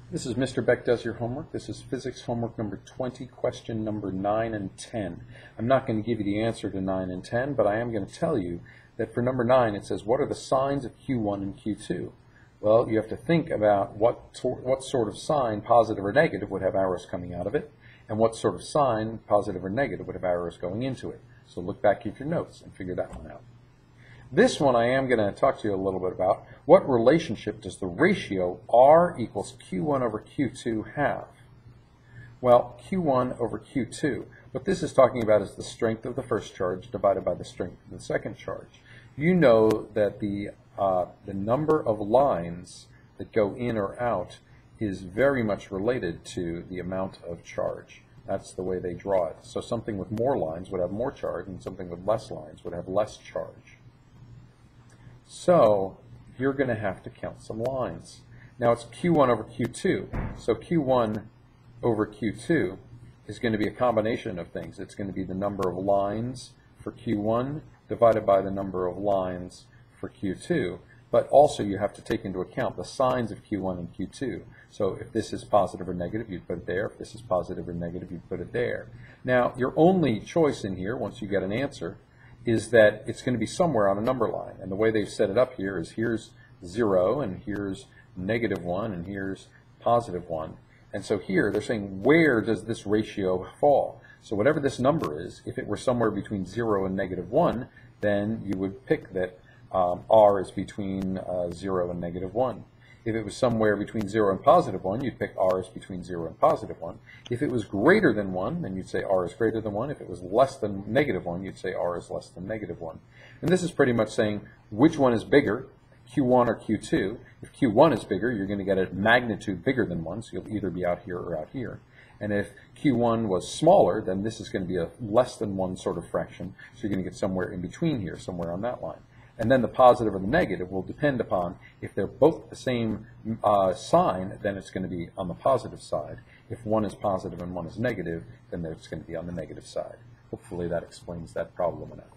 This is Mr. Beck Does Your Homework. This is physics homework number 20, question number 9 and 10. I'm not going to give you the answer to 9 and 10, but I am going to tell you that for number 9 it says, what are the signs of Q1 and Q2? Well, you have to think about what sort of sign, positive or negative, would have arrows coming out of it, and what sort of sign, positive or negative, would have arrows going into it. So look back at your notes and figure that one out. This one I am going to talk to you a little bit about. What relationship does the ratio R equals Q1 over Q2 have? Well, Q1 over Q2. What this is talking about is the strength of the first charge divided by the strength of the second charge. You know that the number of lines that go in or out is very much related to the amount of charge. That's the way they draw it. So something with more lines would have more charge, and something with less lines would have less charge. So you're going to have to count some lines. Now it's Q1 over Q2. So Q1 over Q2 is going to be a combination of things. It's going to be the number of lines for Q1 divided by the number of lines for Q2. But also you have to take into account the signs of Q1 and Q2. So if this is positive or negative, you'd put it there. If this is positive or negative, you'd put it there. Now your only choice in here, once you get an answer, is that it's going to be somewhere on a number line. And the way they've set it up here is here's 0, and here's -1, and here's +1. And so here they're saying, where does this ratio fall? So whatever this number is, if it were somewhere between 0 and -1, then you would pick that R is between 0 and -1. If it was somewhere between 0 and +1, you'd pick R is between 0 and +1. If it was greater than 1, then you'd say R is greater than 1. If it was less than -1, you'd say R is less than -1. And this is pretty much saying which one is bigger, Q1 or Q2. If Q1 is bigger, you're going to get a magnitude bigger than 1, so you'll either be out here or out here. And if Q1 was smaller, then this is going to be a less than 1 sort of fraction, so you're going to get somewhere in between here, somewhere on that line. And then the positive or the negative will depend upon, if they're both the same sign, then it's going to be on the positive side. If one is positive and one is negative, then it's going to be on the negative side. Hopefully that explains that problem enough.